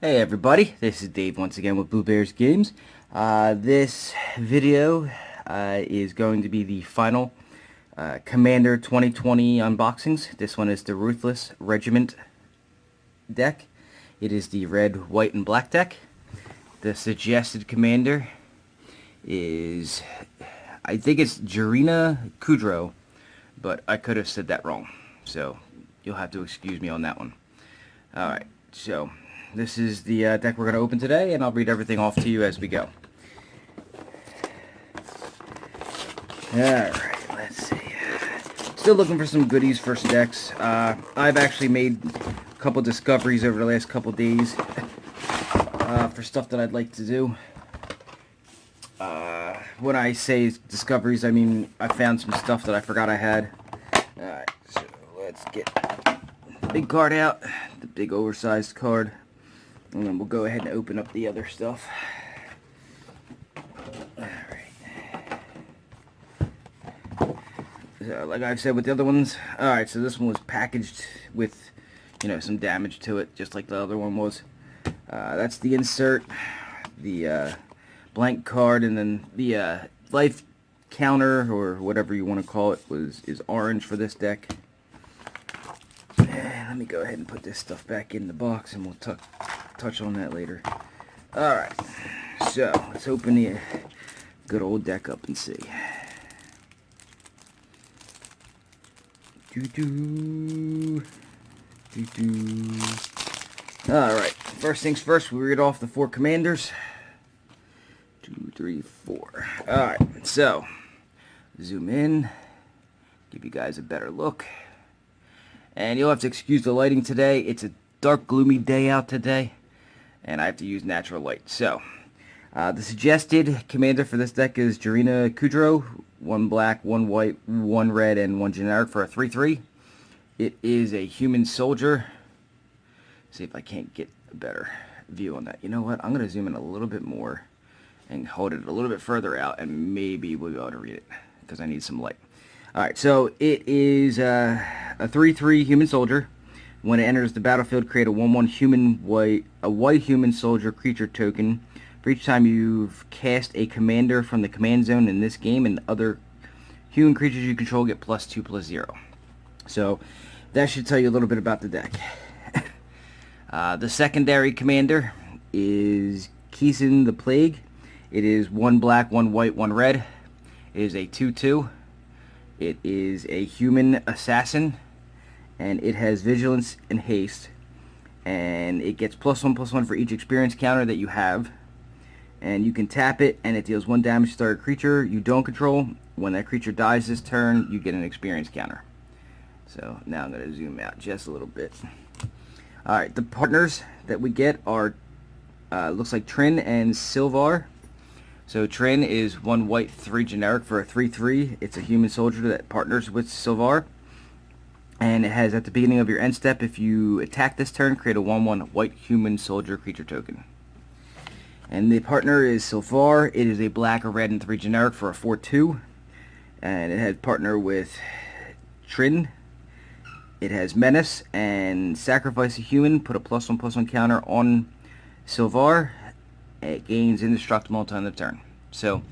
Hey everybody, this is Dave once again with Blue Bears Games. This video is going to be the final Commander 2020 unboxings. This one is the Ruthless Regiment deck. It is the red, white, and black deck. The suggested commander is, I think it's Jarina Kudrow, but I could have said that wrong. So you'll have to excuse me on that one. Alright, so this is the deck we're going to open today, and I'll read everything off to you as we go. Alright, let's see. Still looking for some goodies for decks. I've actually made a couple discoveries over the last couple days for stuff that I'd like to do. When I say discoveries, I mean I found some stuff that I forgot I had. Alright, so let's get the big card out, the big oversized card. And then we'll go ahead and open up the other stuff. Alright. So, like I've said with the other ones, alright, so this one was packaged with, some damage to it, just like the other one was. That's the insert, the blank card, and then the life counter, or whatever you want to call it, is orange for this deck. Let me go ahead and put this stuff back in the box, and we'll touch on that later. Alright, so let's open the good old deck up and see. Alright, first things first, we read off the 4 commanders. 2, 3, 4. Alright, so zoom in, give you guys a better look. And you'll have to excuse the lighting today. It's a dark, gloomy day out today, and I have to use natural light. So, the suggested commander for this deck is Jarina Kudrow. 1 black, 1 white, 1 red, and 1 generic for a 3/3. It is a human soldier. See if I can't get a better view on that. You know what? I'm going to zoom in a little bit more and hold it a little bit further out, and maybe we'll be able to read it, because I need some light. Alright, so it is a 3/3 human soldier. When it enters the battlefield, create a 1/1 white human soldier creature token. For each time you've cast a commander from the command zone in this game, and other human creatures you control get +2/+0. So that should tell you a little bit about the deck. The secondary commander is Keeson the Plague. It is 1 black, 1 white, 1 red. It is a 2/2. It is a human assassin, and it has vigilance and haste, and it gets +1/+1 for each experience counter that you have, and you can tap it, and it deals 1 damage to target creature you don't control. When that creature dies this turn, you get an experience counter. So now I'm going to zoom out just a little bit. Alright, the partners that we get are, looks like Trin and Silvar. So Trin is 1 white, 3 generic for a 3/3. It's a human soldier that partners with Silvar. And it has, at the beginning of your end step, if you attack this turn, create a 1/1 white human soldier creature token. And the partner is Silvar. It is a black, a red, and 3 generic for a 4/2. And it has partner with Trin. It has Menace and sacrifice a human, put a +1/+1 counter on Silvar. It gains indestructible until end of turn. So,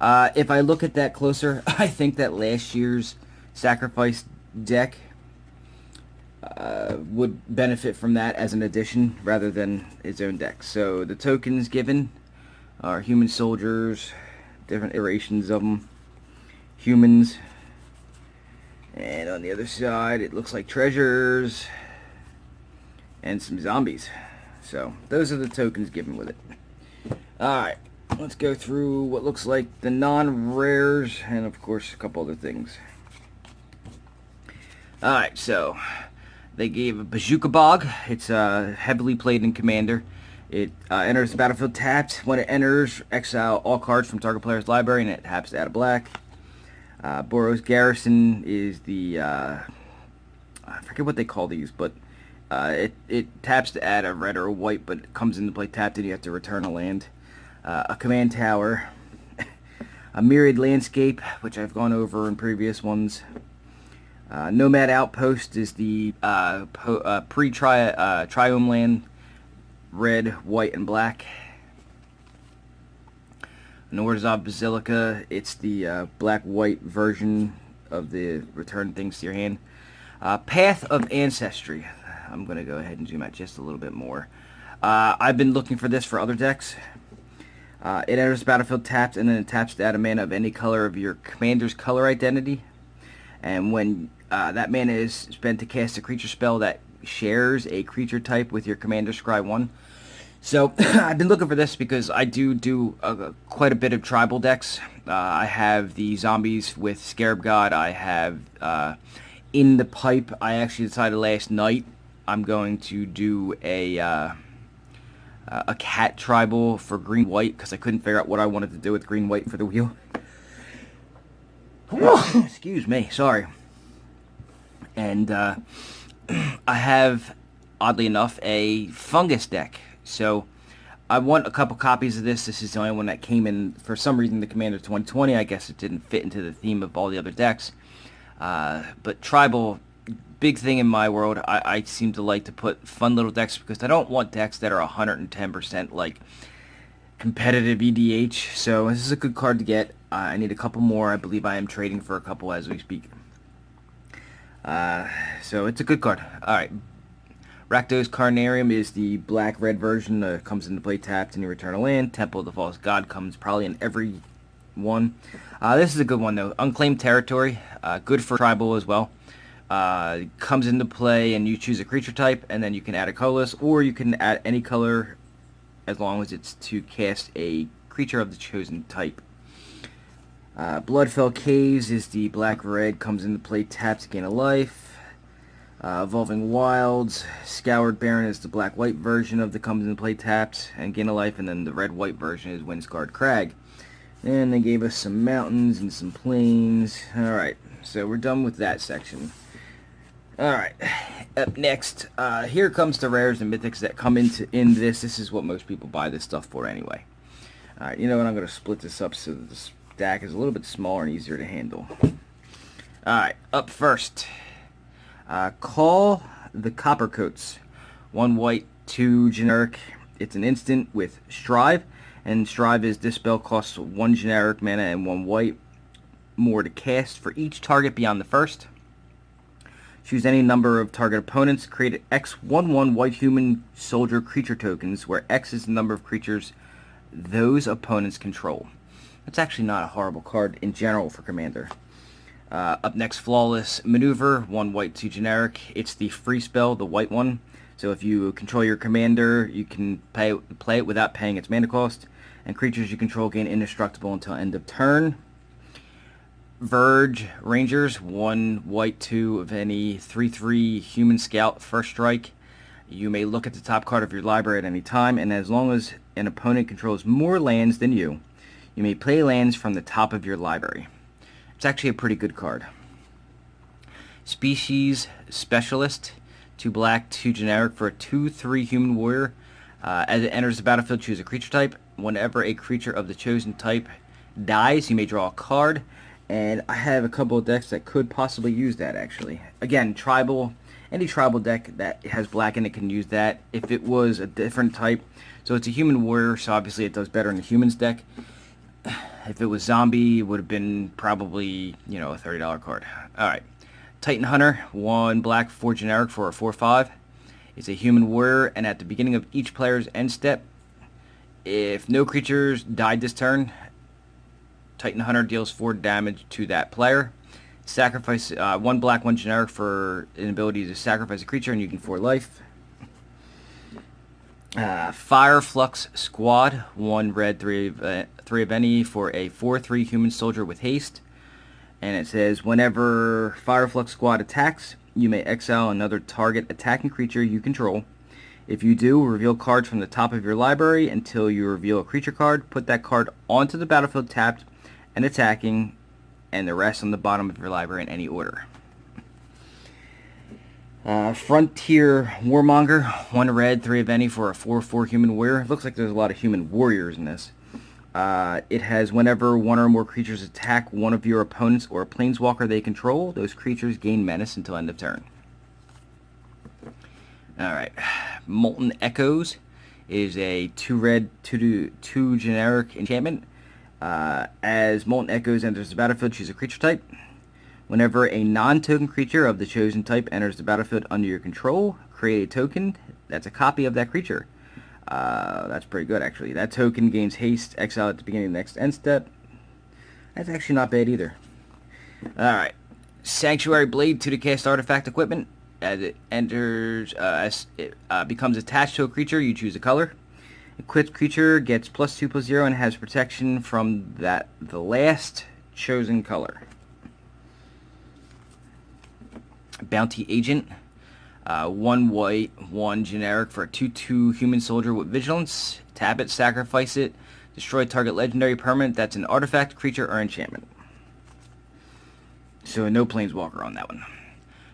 if I look at that closer, I think that last year's sacrifice deck would benefit from that as an addition rather than its own deck. So the tokens given are human soldiers, different iterations of them, humans, and on the other side it looks like treasures and some zombies. So those are the tokens given with it. Alright, let's go through what looks like the non-rares, and of course a couple other things. Alright, so they gave a Bazooka Bog. It's heavily played in Commander. It enters the battlefield tapped. When it enters, exile all cards from target player's library, and it happens to add a black. Boros Garrison is the, I forget what they call these, but it taps to add a red or a white, but it comes into play tapped, and you have to return a land. A command tower, a myriad landscape, which I've gone over in previous ones. Nomad Outpost is the pre-Triome land red, white, and black. Norzov Basilica, it's the black-white version of the return things to your hand. Path of Ancestry. I'm going to go ahead and zoom out just a little bit more. I've been looking for this for other decks. It enters the battlefield tapped, and then it taps to add a mana of any color of your commander's color identity. And when that mana is spent to cast a creature spell that shares a creature type with your commander scry 1. So I've been looking for this because I do quite a bit of tribal decks. I have the zombies with Scarab God. I have in the pipe. I actually decided last night I'm going to do a cat tribal for green white because I couldn't figure out what I wanted to do with green white for the wheel. Excuse me, sorry. And I have, oddly enough, a fungus deck. So I want a couple copies of this. This is the only one that came in. For some reason, the Commander 2020, I guess it didn't fit into the theme of all the other decks. But tribal, big thing in my world. I seem to like to put fun little decks because I don't want decks that are 110% like competitive EDH. So this is a good card to get. I need a couple more. I believe I am trading for a couple as we speak. So it's a good card. Alright. Rakdos Carnarium is the black-red version. Comes into play tapped and you return a land. Temple of the False God comes probably in every one. This is a good one though. Unclaimed Territory. Good for tribal as well. Comes into play and you choose a creature type and then you can add a colorless, or you can add any color as long as it's to cast a creature of the chosen type. Bloodfell Caves is the black-red. Comes into play tapped to gain a life. Evolving Wilds, Scoured Baron is the black-white version of the comes into play tapped and gain a life, and then the red-white version is Windscarred Crag. And they gave us some mountains and some plains. Alright, so we're done with that section. Alright, up next, here comes the rares and mythics that come in this. This is what most people buy this stuff for anyway. Alright, you know what, I'm going to split this up so that the stack is a little bit smaller and easier to handle. Alright, up first. Call the Coppercoats. 1 white, 2 generic. It's an instant with Strive, and Strive is this spell costs 1 generic mana and 1 white more to cast for each target beyond the first. Choose any number of target opponents. Create X 1/1 white human soldier creature tokens, where X is the number of creatures those opponents control. That's actually not a horrible card in general for Commander. Up next, Flawless Maneuver, 1 white, 2 generic. It's the free spell, the white one. So if you control your commander, you can play it without paying its mana cost. And creatures you control gain indestructible until end of turn. Verge Rangers, 1 white, 2 of any 3/3 human scout, first strike. You may look at the top card of your library at any time, and as long as an opponent controls more lands than you, you may play lands from the top of your library. It's actually a pretty good card. Species Specialist, 2 black, 2 generic for a 2/3 human warrior. As it enters the battlefield, choose a creature type. Whenever a creature of the chosen type dies, you may draw a card. And I have a couple of decks that could possibly use that, actually. Again, tribal, any tribal deck that has black in it can use that. If it was a different type, so it's a human warrior, so obviously it does better in the humans deck. If it was zombie, it would have been probably, you know, a $30 card. Alright. Titan Hunter, 1 black, 4 generic for a 4/5. It's a human warrior, and at the beginning of each player's end step, if no creatures died this turn, Titan Hunter deals 4 damage to that player. Sacrifice 1 black, 1 generic for an ability to sacrifice a creature, and you gain 4 life. Fire Flux Squad, 1 red, 3 of any for a 4/3 human soldier with haste. And it says, whenever Fire Flux Squad attacks, you may exile another target attacking creature you control. If you do, reveal cards from the top of your library until you reveal a creature card. Put that card onto the battlefield tapped and attacking, and the rest on the bottom of your library in any order. Frontier Warmonger, 1 red, 3 of any for a 4/4 human warrior. Looks like there's a lot of human warriors in this. It has, whenever 1 or more creatures attack one of your opponents or a planeswalker they control, those creatures gain menace until end of turn. Alright. Molten Echoes is a 2 red, 2 generic enchantment. As Molten Echoes enters the battlefield, choose a creature type. Whenever a non-token creature of the chosen type enters the battlefield under your control, create a token that's a copy of that creature. That's pretty good, actually. That token gains haste, exile at the beginning of the next end step. That's actually not bad either. Alright. Sanctuary Blade, 2 to cast artifact equipment. As it enters, as it becomes attached to a creature, you choose a color. Equipped creature gets +2/+0 and has protection from the last chosen color. Bounty Agent, 1 white, 1 generic for a 2/2 human soldier with vigilance. Tap it, sacrifice it, destroy target legendary permanent that's an artifact, creature, or enchantment. So no planeswalker on that one.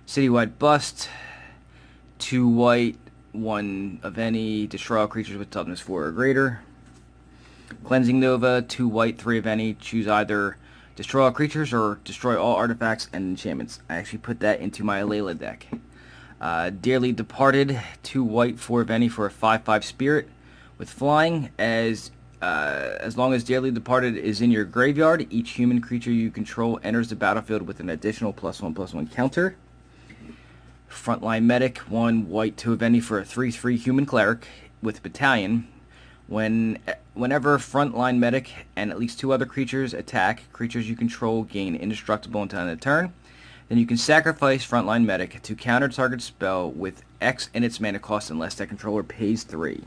Citywide Bust, 2 white, 1 of any, destroy all creatures with toughness 4 or greater. Cleansing Nova, 2 white, 3 of any, choose either destroy all creatures or destroy all artifacts and enchantments. I actually put that into my Alayla deck. Dearly Departed, 2 white, 4 of any for a 5/5 spirit with flying. As long as Dearly Departed is in your graveyard, each human creature you control enters the battlefield with an additional +1/+1 counter. Frontline Medic, 1 white, 2 of any for a 3/3 human cleric with battalion. Whenever Frontline Medic and at least 2 other creatures attack, creatures you control gain indestructible until end of turn. Then you can sacrifice Frontline Medic to counter target spell with X in its mana cost unless that controller pays 3.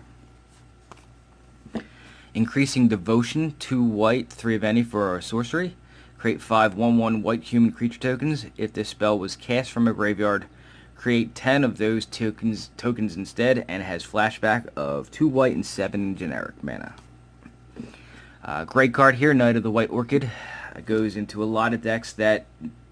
Increasing Devotion, 2 white, 3 of any for a sorcery. Create 5 1/1 white human creature tokens. If this spell was cast from a graveyard, create 10 of those tokens instead, and has flashback of 2 white and 7 generic mana. Great card here, Knight of the White Orchid. It goes into a lot of decks that,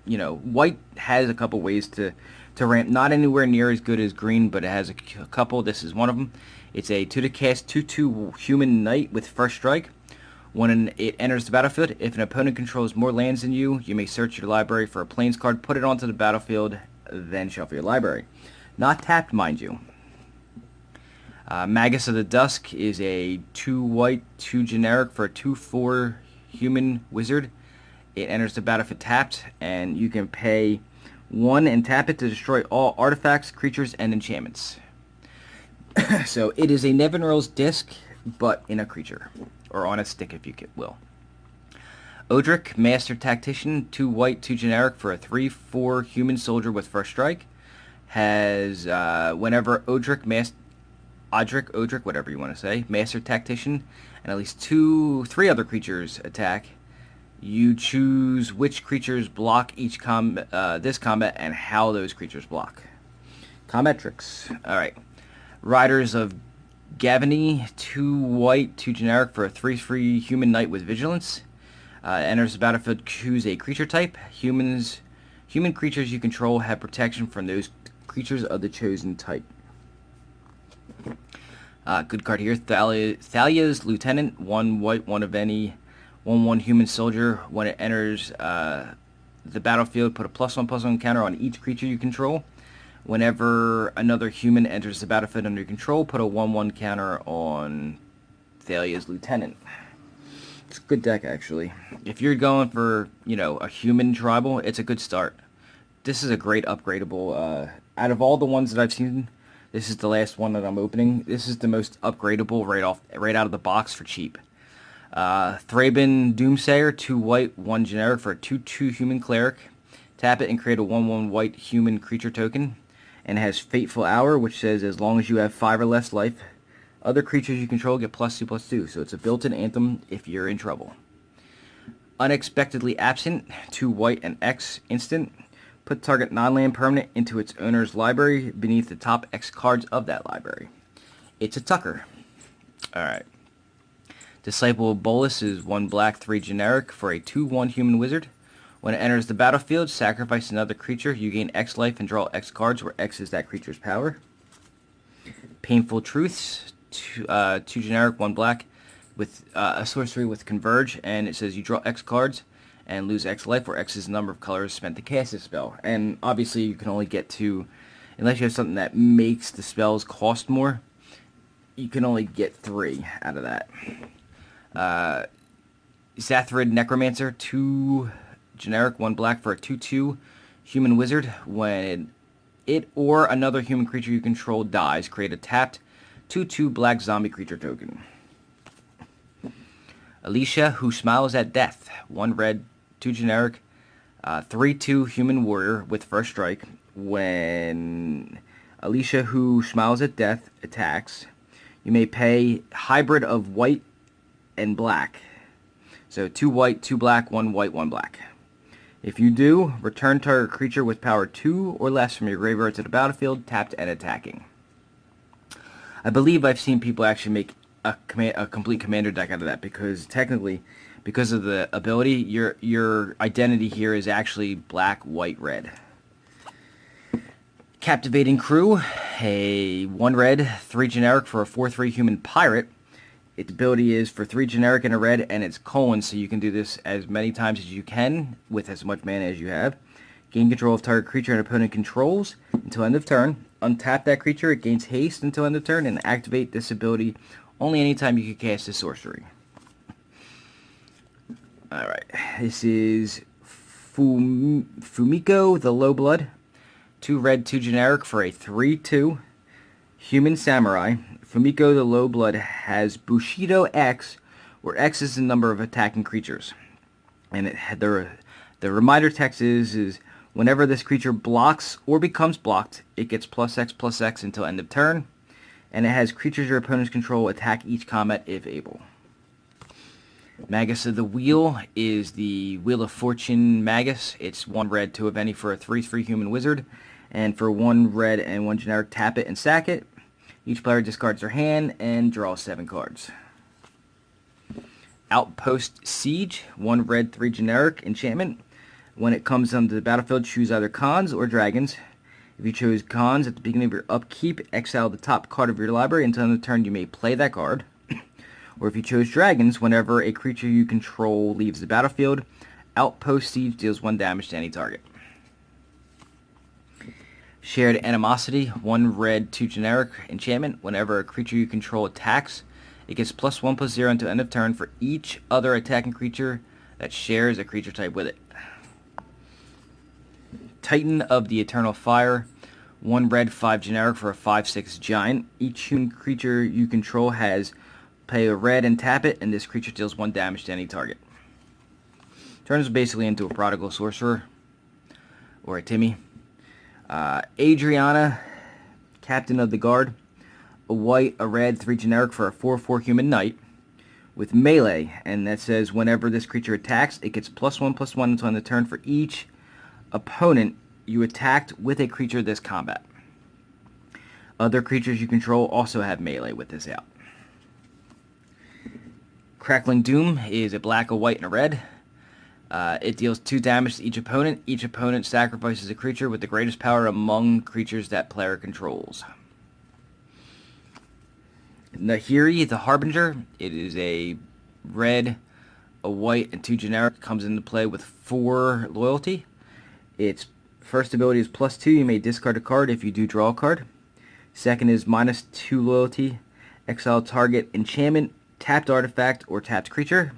white has a couple ways to ramp. Not anywhere near as good as green, but it has a couple. This is one of them. It's a 2 to cast 2/2 human knight with first strike. When it enters the battlefield, if an opponent controls more lands than you, you may search your library for a plains card, put it onto the battlefield, then shuffle your library. Not tapped, mind you. Magus of the Dusk is a 2 white, 2 generic for a 2/4 human wizard. It enters the battlefield tapped, and you can pay 1 and tap it to destroy all artifacts, creatures, and enchantments. So it is a Nevinyrral's Disc, but in a creature, or on a stick if you will. Odric, Master Tactician, 2 white, 2 generic for a 3/4 human soldier with first strike. Has, whenever Odric, whatever you want to say, Master Tactician, and at least 3 other creatures attack, you choose which creatures block each this combat and how those creatures block. Combat tricks. Alright. Riders of Gavany, 2 white, 2 generic for a 3/3 human knight with vigilance. Enters the battlefield, choose a creature type. Human creatures you control have protection from those creatures of the chosen type. Good card here. Thalia's Lieutenant, 1 white, 1 of any, 1/1 human soldier. When it enters the battlefield, put a +1/+1 counter on each creature you control. Whenever another human enters the battlefield under your control, put a 1/1 counter on Thalia's Lieutenant. It's a good deck, actually. If you're going for, a human tribal, it's a good start. This is a great upgradable. Out of all the ones that I've seen, this is the last one that I'm opening. This is the most upgradable right out of the box for cheap. Thraben Doomsayer, 2 white, 1 generic for a 2/2 human cleric. Tap it and create a 1/1 white human creature token. And it has Fateful Hour, which says as long as you have 5 or less life, other creatures you control get +2/+2, so it's a built-in anthem if you're in trouble. Unexpectedly Absent, 2 white and X instant. Put target non-land permanent into its owner's library beneath the top X cards of that library. It's a Tucker. Alright. Disciple of Bolus is 1 black, 3 generic for a 2/1 human wizard. When it enters the battlefield, sacrifice another creature. You gain X life and draw X cards, where X is that creature's power. Painful Truths, 2 generic, 1 black, with a sorcery with Converge, and it says you draw X cards and lose X life, where X is the number of colors spent to cast this spell. And obviously you can only get to, unless you have something that makes the spells cost more, you can only get 3 out of that. Zathrid Necromancer, 2 generic, 1 black for a 2/2 human wizard. When it or another human creature you control dies, create a tapped 2/2 black zombie creature token. Alicia, Who Smiles at Death, 1 red, 2 generic, 3/2 human warrior with first strike. When Alicia, Who Smiles at Death, attacks, you may pay hybrid of white and black. So 2 white, 2 black, 1 white, 1 black. If you do, return target creature with power 2 or less from your graveyard to the battlefield, tapped and attacking. I believe I've seen people actually make a complete commander deck out of that, because technically, because of the ability, your identity here is actually black, white, red. Captivating Crew, a 1 red, 3 generic for a 4/3 human pirate. Its ability is for 3 generic and a red, and it's colon, so you can do this as many times as you can with as much mana as you have. Gain control of target creature and opponent controls until end of turn. Untap that creature, it gains haste until end of turn, and activate this ability only anytime you can cast a sorcery. Alright, this is Fumiko the Low Blood. 2 red, 2 generic for a 3/2 human samurai. Fumiko the Low Blood has Bushido X, where X is the number of attacking creatures. And the reminder text is whenever this creature blocks or becomes blocked, it gets +X/+X until end of turn. And it has creatures your opponents control attack each combat if able. Magus of the Wheel is the Wheel of Fortune Magus. It's 1 red, 2 of any for a 3/3 human wizard. And for 1 red and 1 generic, tap it and sack it. Each player discards their hand and draws 7 cards. Outpost Siege, 1 red, 3 generic enchantment. When it comes onto the battlefield, choose either Khans or Dragons. If you chose Khans at the beginning of your upkeep, exile the top card of your library. Until end of turn, you may play that card. Or if you chose Dragons, whenever a creature you control leaves the battlefield, Outpost Siege deals 1 damage to any target. Shared Animosity, 1 red, 2 generic enchantment. Whenever a creature you control attacks, it gets +1/+0 until end of turn for each other attacking creature that shares a creature type with it. Titan of the Eternal Fire, 1 red, 5 generic for a 5/6 giant. Each human creature you control has pay a red and tap it, and this creature deals 1 damage to any target. Turns basically into a Prodigal Sorcerer, or a Timmy. Adriana, Captain of the Guard, a white, a red, 3 generic for a 4/4 human knight with melee, and that says whenever this creature attacks, it gets +1/+1 until end of turn for each opponent you attacked with a creature this combat. Other creatures you control also have melee with this out. Crackling Doom is a black, a white, and a red. It deals 2 damage to each opponent. Each opponent sacrifices a creature with the greatest power among creatures that player controls. Nahiri the Harbinger. It is a red, a white, and 2 generic. Comes into play with 4 loyalty. Its first ability is +2. You may discard a card if you do draw a card. Second is -2 loyalty. Exile target enchantment, tapped artifact, or tapped creature.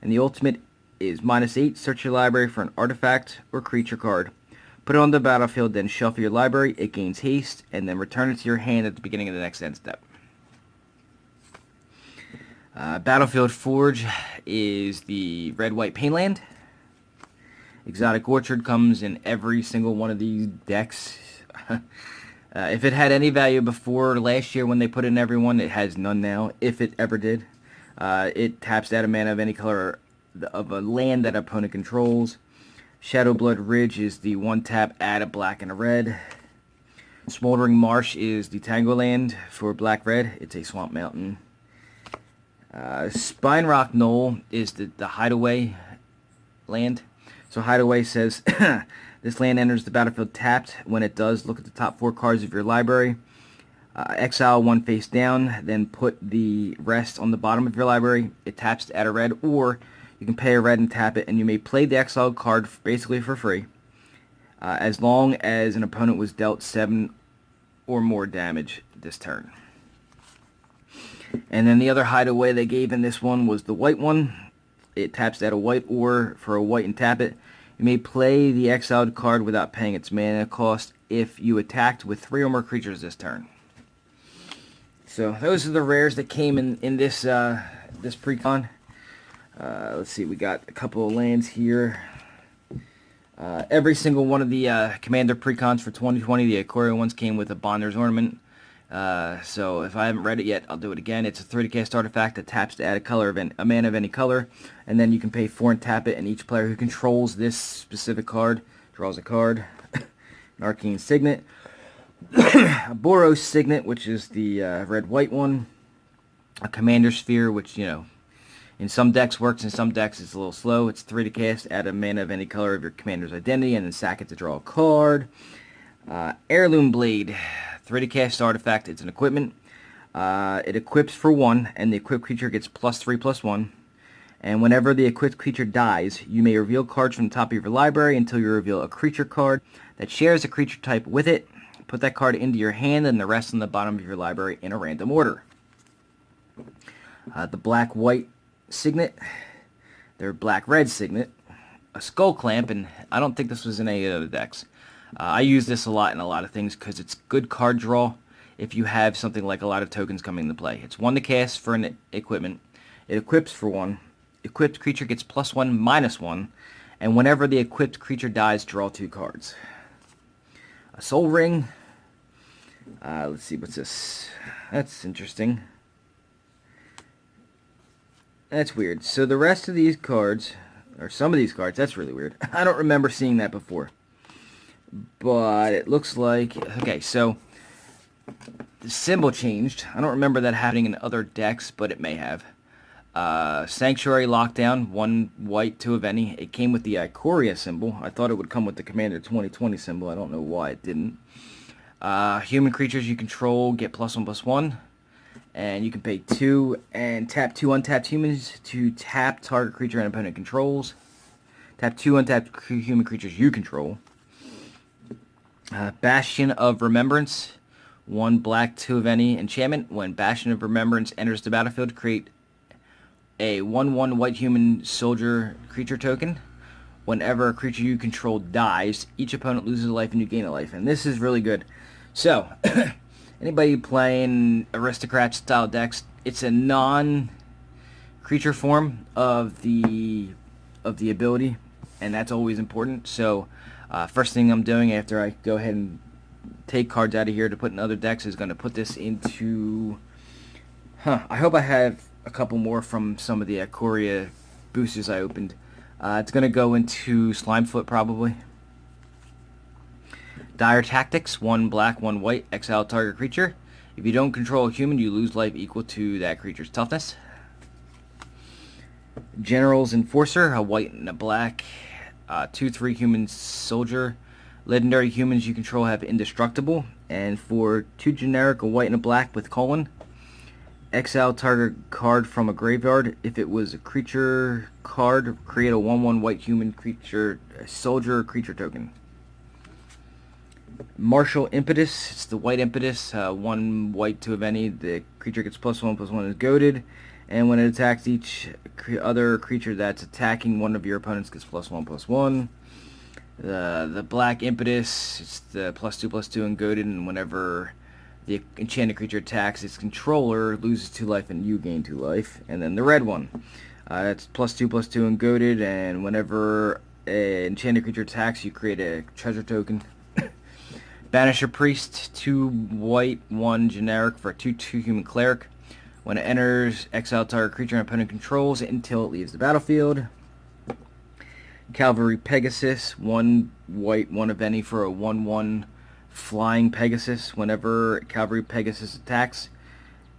And the ultimate is -8. Search your library for an artifact or creature card. Put it on the battlefield, then shuffle your library. It gains haste, and then return it to your hand at the beginning of the next end step. Battlefield Forge is the red-white Painland. Exotic Orchard comes in every single one of these decks. If it had any value before last year when they put it in every one, it has none now, if it ever did. It taps out a mana of any color of a land that opponent controls. Shadowblood Ridge is the 1-tap, add a black and a red. Smoldering Marsh is the Tango Land for black-red. It's a swamp mountain. Spine Rock Knoll is the hideaway land. So hideaway says, this land enters the battlefield tapped. When it does, look at the top 4 cards of your library. Exile 1 face down, then put the rest on the bottom of your library. It taps to add a red, or you can pay a red and tap it, and you may play the exiled card basically for free, as long as an opponent was dealt 7 or more damage this turn. And then the other hideaway they gave in this one was the white one. It taps at a white ore for a white and tap it. You may play the exiled card without paying its mana cost if you attacked with 3 or more creatures this turn. So those are the rares that came in this this precon. Let's see, we got a couple of lands here. Every single one of the Commander precons for 2020, the Ikoria ones, came with a Bonder's Ornament. So if I haven't read it yet, I'll do it again. It's a 30-cast artifact that taps to add a mana of any color, and then you can pay 4 and tap it, and each player who controls this specific card draws a card. An Arcane Signet. A Boros Signet, which is the red-white one. A Commander Sphere, which, you know, in some decks works, in some decks it's a little slow. It's 3 to cast, add a mana of any color of your commander's identity, and then sack it to draw a card. Heirloom Blade, 3 to cast artifact. It's an equipment. It equips for 1, and the equipped creature gets +3/+1. And whenever the equipped creature dies, you may reveal cards from the top of your library until you reveal a creature card that shares a creature type with it. Put that card into your hand and the rest on the bottom of your library in a random order. The black-white Signet, their black-red Signet, a Skull Clamp, and I don't think this was in any of the decks. I use this a lot in a lot of things because it's good card draw if you have something like a lot of tokens coming into play. It's 1 to cast for an equipment. It equips for 1. Equipped creature gets +1/-1, and whenever the equipped creature dies, draw 2 cards. A Soul Ring. Let's see, what's this? That's interesting. That's weird. So the rest of these cards, or some of these cards, that's really weird. I don't remember seeing that before. But it looks like, okay, so the symbol changed. I don't remember that happening in other decks, but it may have. Sanctuary Lockdown, 1 white, 2 of any. It came with the Ikoria symbol. I thought it would come with the Commander 2020 symbol. I don't know why it didn't. Human creatures you control get +1/+1. And you can pay 2 and tap 2 untapped humans to tap target creature an opponent controls. Tap 2 untapped human creatures you control. Bastion of Remembrance, 1 black, 2 of any enchantment. When Bastion of Remembrance enters the battlefield, create a 1/1 white human soldier creature token. Whenever a creature you control dies, each opponent loses a life and you gain a life. And this is really good. So, anybody playing aristocrat style decks, it's a non-creature form of the ability, and that's always important. So, first thing I'm doing after I go ahead and take cards out of here to put in other decks is going to put this into... I hope I have a couple more from some of the Ikoria boosters I opened. It's going to go into Slimefoot probably. Dire Tactics, 1 black, 1 white, exile target creature. If you don't control a human, you lose life equal to that creature's toughness. General's Enforcer, a white and a black, 2/3 human soldier. Legendary humans you control have indestructible. And for 2 generic, a white and a black with colon. Exile target card from a graveyard. If it was a creature card, create a 1/1 white human creature, soldier creature token. Martial Impetus, it's the white impetus, 1 white, 2 of any. The creature gets +1/+1 is goaded, and when it attacks each other creature that's attacking one of your opponents gets +1/+1. The black impetus, it's the +2/+2 and goaded, and whenever the enchanted creature attacks its controller, loses 2 life and you gain 2 life. And then the red one, it's +2/+2 and goaded, and whenever an enchanted creature attacks, you create a treasure token. Banisher Priest, 2 white, 1 generic for a 2/2 human cleric. When it enters, exile target creature an opponent controls until it leaves the battlefield. Cavalry Pegasus, 1 white, 1 of any for a 1/1 flying Pegasus. Whenever Cavalry Pegasus attacks,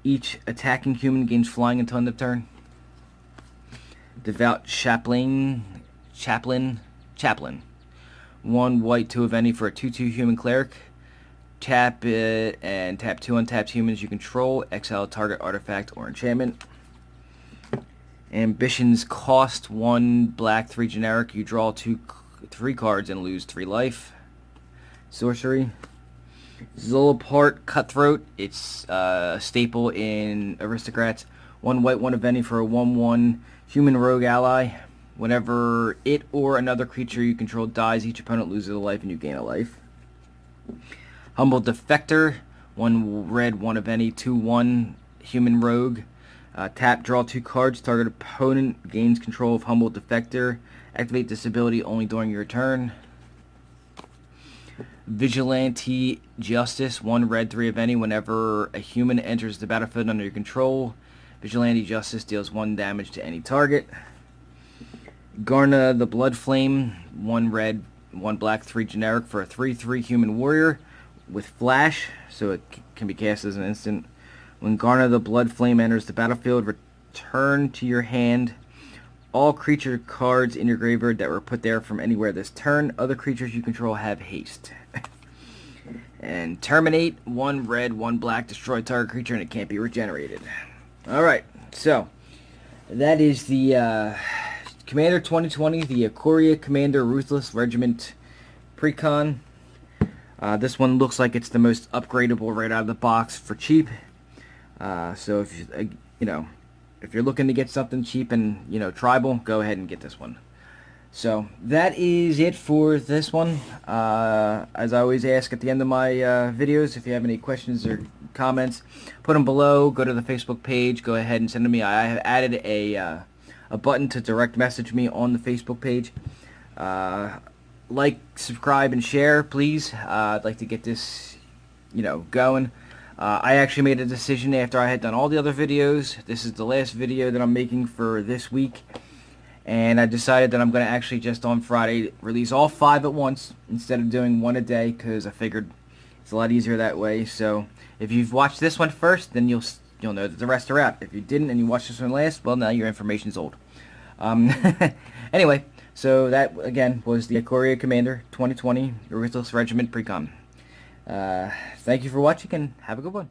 each attacking human gains flying until end of turn. Devout Chaplain. 1 white, 2 of any for a 2/2 human cleric. Tap it and tap 2 untapped humans you control. Exile target artifact or enchantment. Ambition's Cost, 1 black, 3 generic. You draw 3 cards and lose 3 life. Sorcery. Zolapart Cutthroat. It's a staple in Aristocrats. 1 white, 1 of any for a 1/1 human rogue ally. Whenever it or another creature you control dies, each opponent loses a life and you gain a life. Humble Defector. 1 red, 1 of any, 2/1 human rogue. Tap, draw 2 cards. Target opponent gains control of Humble Defector. Activate this ability only during your turn. Vigilante Justice. 1 red, 3 of any. Whenever a human enters the battlefield under your control, Vigilante Justice deals 1 damage to any target. Garna the Blood Flame. 1 red, 1 black, 3 generic for a 3/3 human warrior with flash, so it can be cast as an instant. When Garna the Blood Flame enters the battlefield, return to your hand all creature cards in your graveyard that were put there from anywhere this turn. Other creatures you control have haste. And Terminate. 1 red, 1 black, destroy target creature, and it can't be regenerated. Alright, so that is the Commander 2020, the Ikoria Commander Ruthless Regiment Precon. This one looks like it's the most upgradable right out of the box for cheap. So if if you're looking to get something cheap and tribal, go ahead and get this one. So that is it for this one. As I always ask at the end of my videos, if you have any questions or comments, put them below. Go to the Facebook page. Go ahead and send them to me. I have added a button to direct message me on the Facebook page. Like, subscribe, and share, please. I'd like to get this, going. I actually made a decision after I had done all the other videos. This is the last video that I'm making for this week. And I decided that I'm going to actually just on Friday release all 5 at once instead of doing 1 a day, because I figured it's a lot easier that way. So if you've watched this one first, then you'll know that the rest are out. If you didn't and you watched this one last, well, now your information's old. Anyway, so that again was the Ikoria Commander 2020 Ruthless Regiment Precon. Thank you for watching and have a good one.